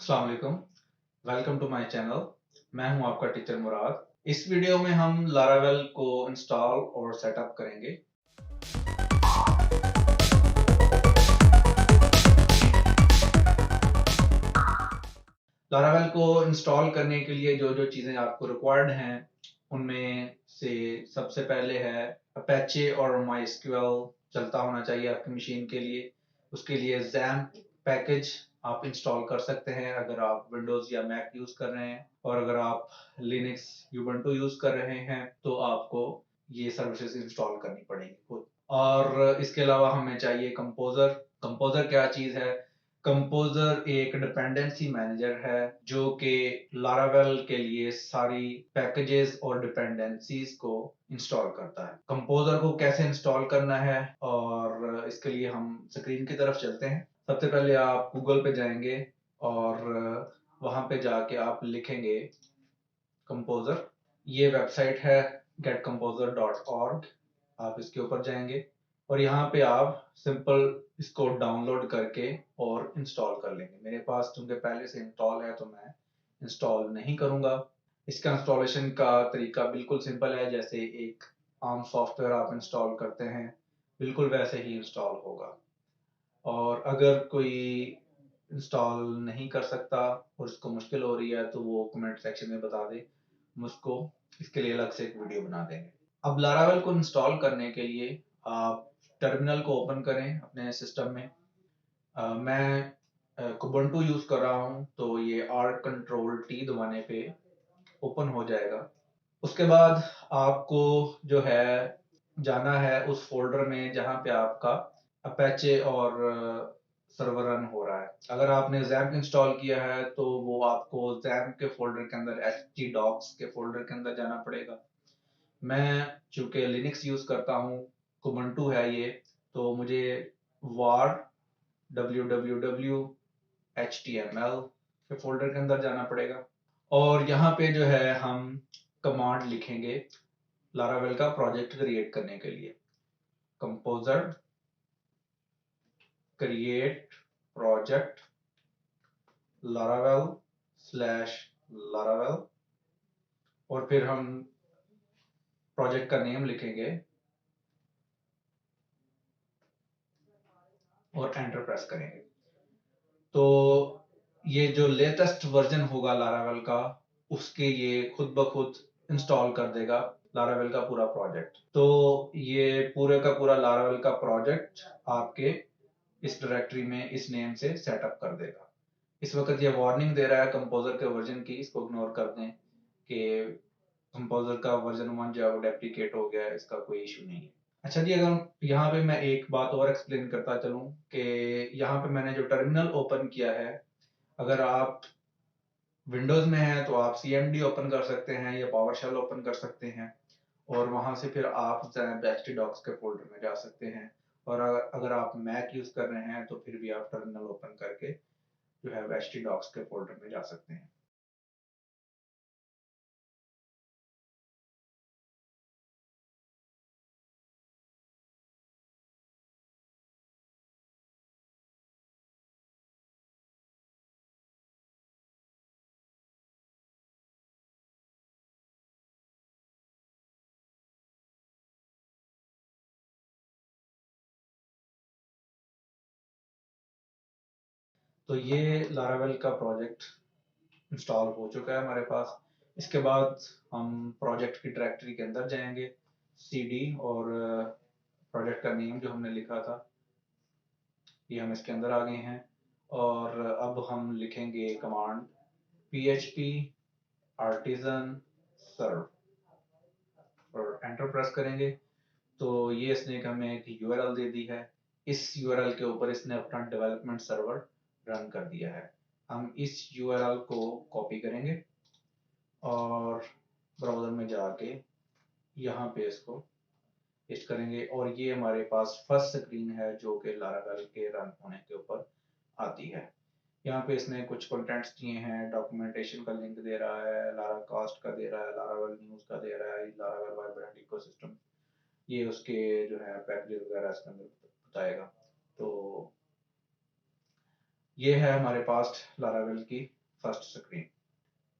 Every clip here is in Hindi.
अस्सलाम वालेकुम। Welcome to my channel. मैं हूं आपका टीचर मुराद। इस वीडियो में हम लारावेल को इंस्टॉल और सेटअप करेंगे। लारावेल को इंस्टॉल करने के लिए जो जो चीज़ें आपको रिक्वायर्ड हैं उनमें से सबसे पहले है अपेचे और माइस्क्यूएल चलता होना चाहिए आपकी मशीन के लिए। उसके लिए XAMPP पैकेज आप इंस्टॉल कर सकते हैं अगर आप विंडोज़ या मैक यूज़ कर रहे हैं, और अगर आप लिनक्स यूबंटू यूज़ कर रहे हैं तो आपको ये सर्विसेज इंस्टॉल करनी पड़ेगी खुद। और इसके अलावा हमें चाहिए कंपोज़र। कंपोज़र क्या चीज़ है? कंपोज़र एक डिपेंडेंसी मैनेजर है जो कि लारावेल के लिए सारी पैकेजेस और डिपेंडेंसीज को इंस्टॉल करता है। कंपोज़र को कैसे इंस्टॉल करना है और इसके लिए हम स्क्रीन की तरफ चलते हैं। सबसे पहले आप गूगल पे जाएंगे और वहां पे जाके आप लिखेंगे कंपोज़र। ये वेबसाइट है getcomposer.org। आप इसके ऊपर जाएंगे और यहाँ पे आप सिंपल इसको डाउनलोड करके और इंस्टॉल कर लेंगे। मेरे पास चूंकि पहले से इंस्टॉल है तो मैं इंस्टॉल नहीं करूँगा। इसका इंस्टॉलेशन का तरीका बिल्कुल सिंपल है, जैसे एक आम सॉफ्टवेयर आप इंस्टॉल करते हैं बिल्कुल वैसे ही इंस्टॉल होगा। और अगर कोई इंस्टॉल नहीं कर सकता और उसको मुश्किल हो रही है तो वो कमेंट सेक्शन में बता दे, मुझको इसके लिए अलग से एक वीडियो बना देंगे। अब लारावेल को इंस्टॉल करने के लिए आप टर्मिनल को ओपन करें अपने सिस्टम में। मैं कुबंटू यूज़ कर रहा हूँ तो ये R Ctrl T दबाने पे ओपन हो जाएगा। उसके बाद आपको जो है जाना है उस फोल्डर में जहाँ पे आपका अपेचे और सर्वर रन हो रहा है। अगर आपने XAMPP इंस्टॉल किया है तो वो आपको XAMPP के फोल्डर के अंदर htdocs के फोल्डर के अंदर जाना पड़ेगा। मैं चूंकि लिनक्स यूज़ करता हूँ, कुबंटू है ये, तो मुझे var www html के फोल्डर के अंदर जाना पड़ेगा और यहाँ पे जो है हम कमांड लिखेंगे लारावेल का प्रोजेक्ट क्रिएट करने के लिए। Composer create project Laravel slash Laravel, और फिर हम प्रोजेक्ट का नेम लिखेंगे और एंटर प्रेस करेंगे। तो ये जो लेटेस्ट वर्जन होगा लारावेल का उसके ये खुद ब खुद इंस्टॉल कर देगा लारावेल का पूरा प्रोजेक्ट। तो ये पूरे का पूरा लारावेल का प्रोजेक्ट आपके इस डायरेक्टरी में इस नेम से सेटअप कर देगा। इस वक्त ये वार्निंग दे रहा है कंपोजर के वर्जन की, इसको इग्नोर कर दें कि कंपोजर का वर्जन 1 जो है वो डेप्लीकेट हो गया है, इसका कोई इशू नहीं है। अच्छा जी, अगर यहाँ पे मैं एक बात और एक्सप्लेन करता चलूँ कि यहाँ पे मैंने जो टर्मिनल ओपन किया है, अगर आप विंडोज़ में हैं तो आप CMD ओपन कर सकते हैं या पावरशेल ओपन कर सकते हैं और वहाँ से फिर आप htdocs के फोल्डर में जा सकते हैं। और अगर आप मैक यूज़ कर रहे हैं तो फिर भी आप टर्मिनल ओपन करके जो है htdocs के फोल्डर में जा सकते हैं। तो ये लारावेल का प्रोजेक्ट इंस्टॉल हो चुका है हमारे पास। इसके बाद हम प्रोजेक्ट की डायरेक्टरी के अंदर जाएंगे, CD और प्रोजेक्ट का नेम जो हमने लिखा था ये हम इसके अंदर आ गए हैं। और अब हम लिखेंगे कमांड php artisan serve और एंटर प्रेस करेंगे तो ये इसने हमें एक URL दे दी है। इस URL के ऊपर इसने अपना डेवलपमेंट सर्वर रन कर दिया है। हम इस URL को कॉपी करेंगे और ब्राउज़र में जाके यहाँ पे इसको पेस्ट करेंगे और ये हमारे पास फर्स्ट स्क्रीन है जो कि लारावेल के रन होने के ऊपर आती है। यहाँ पे इसने कुछ कंटेंट्स दिए हैं, डॉक्यूमेंटेशन का लिंक दे रहा है, लारा कास्ट का दे रहा है, लारावेल न्यूज़ का दे रहा है, लारावेल वाइब्रेंट इकोसिस्टम, ये उसके जो है पैकेजेस वगैरह इसके अंदर बताएगा। तो ये है हमारे पास लारावेल की फर्स्ट स्क्रीन।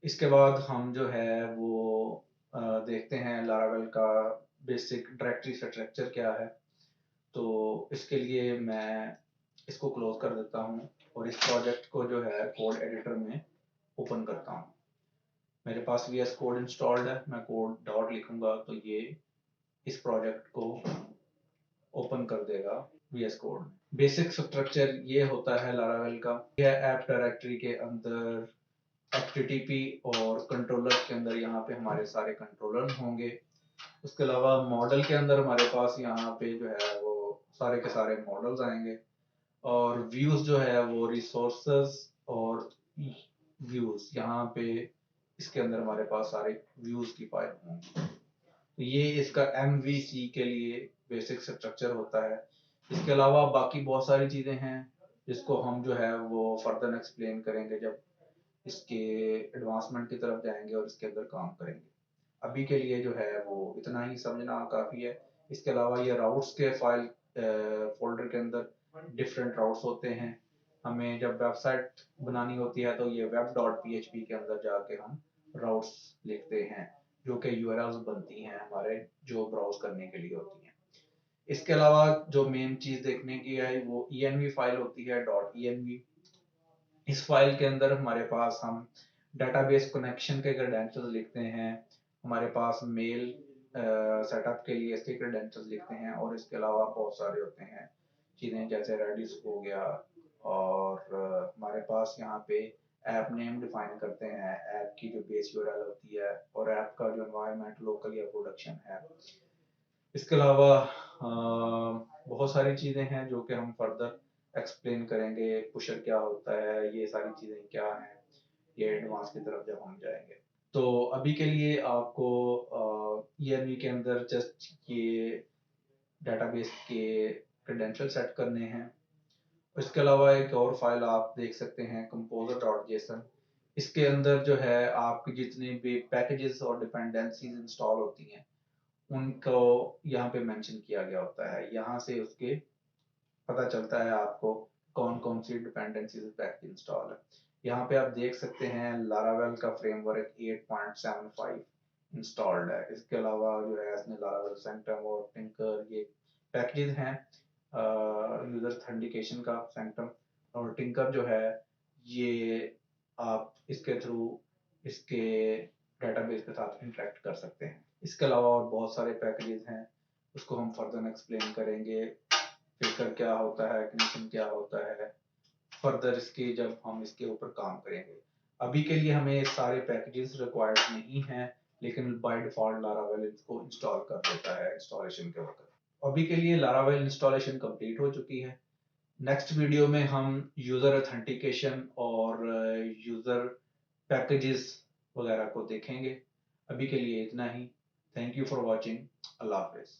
इसके बाद हम जो है वो देखते हैं लारावेल का बेसिक डायरेक्टरी स्ट्रक्चर क्या है। तो इसके लिए मैं इसको क्लोज कर देता हूँ और इस प्रोजेक्ट को जो है कोड एडिटर में ओपन करता हूँ। मेरे पास वी एस कोड इंस्टॉल्ड है, मैं कोड डॉट लिखूंगा तो ये इस प्रोजेक्ट को ओपन कर देगा V S code. Basic structure ये होता है लारावेल का। यह ऐप डायरेक्टरी के अंदर एचटीटीपी और कंट्रोलर के अंदर यहाँ पे हमारे सारे कंट्रोलर होंगे। उसके अलावा मॉडल के अंदर हमारे पास यहाँ पे जो है वो सारे के सारे मॉडल्स आएंगे और व्यूज जो है वो रिसोर्सेज और व्यूज यहाँ पे इसके अंदर हमारे पास सारे व्यूज की फाइल होंगी। तो ये इसका MVC के लिए बेसिक स्ट्रक्चर होता है। इसके अलावा बाकी बहुत सारी चीज़ें हैं जिसको हम जो है वो फर्दर एक्सप्लेन करेंगे जब इसके एडवांसमेंट की तरफ जाएंगे और इसके अंदर काम करेंगे। अभी के लिए जो है वो इतना ही समझना काफ़ी है। इसके अलावा ये राउट्स के फाइल फोल्डर के अंदर डिफरेंट राउट्स होते हैं। हमें जब वेबसाइट बनानी होती है तो ये web.php के अंदर जाके हम राउट्स लिखते हैं जो कि URLs बनती हैं हमारे जो ब्राउज करने के लिए होती हैं। इसके अलावा जो मेन चीज़ देखने की है वो env फाइल होती है .env। इस फाइल के अंदर हमारे पास हम डेटाबेस कनेक्शन के क्रेडेंशियल्स लिखते हैं, हमारे पास मेल सेटअप के लिए इसके क्रेडेंशियल्स लिखते हैं और इसके अलावा बहुत सारे होते हैं चीज़ें जैसे रेडिस हो गया और हमारे पास यहाँ पे ऐप नेम डिफाइन करते हैं, ऐप की जो बेस यूआरएल होती है और ऐप का जो एनवायरनमेंट लोकल या प्रोडक्शन है। इसके अलावा बहुत सारी चीज़ें हैं जो कि हम फर्दर एक्सप्लेन करेंगे। पुशर क्या होता है, ये सारी चीज़ें क्या हैं, ये एडवांस की तरफ जब हम जाएंगे। तो अभी के लिए आपको ENV के अंदर जस्ट ये डेटाबेस के क्रेडेंशियल सेट करने हैं। इसके अलावा एक और फाइल आप देख सकते हैं composer.json। इसके अंदर जो है आपकी जितनी भी पैकेजेस और डिपेंडेंसीज इंस्टॉल होती हैं उनको यहाँ पे मेंशन किया गया होता है। यहाँ से उसके पता चलता है आपको कौन कौन सी डिपेंडेंसीज पैकेज इंस्टॉल है। यहाँ पे आप देख सकते हैं लारावेल का फ्रेमवर्क 8.75 इंस्टॉल्ड है। इसके अलावा जो है इसमें लारावेल सेंटम और टिंकर ये पैकेजेस हैं यूजर ऑथेंटिकेशन का। सेंटम और टिंकर जो है ये आप इसके थ्रू इसके डेटाबेस के साथ इंटरेक्ट कर सकते हैं। इसके अलावा और बहुत सारे पैकेजेस हैं उसको हम फर्दर एक्सप्लेन करेंगे। फिल्टर क्या होता है, कनेक्शन क्या होता है, फर्दर इसके जब हम इसके ऊपर काम करेंगे। अभी के लिए हमें सारे पैकेजेस रिक्वायर्ड नहीं हैं लेकिन बाय डिफॉल्ट लारावेल इसको इंस्टॉल कर देता है इंस्टॉलेशन के वक्त। अभी के लिए लारावेल इंस्टॉलेशन कंप्लीट हो चुकी है। नेक्स्ट वीडियो में हम यूज़र ऑथेंटिकेशन और यूज़र पैकेजेस वगैरह को देखेंगे। अभी के लिए इतना ही। Thank you for watching. अल्लाह हाफिज़।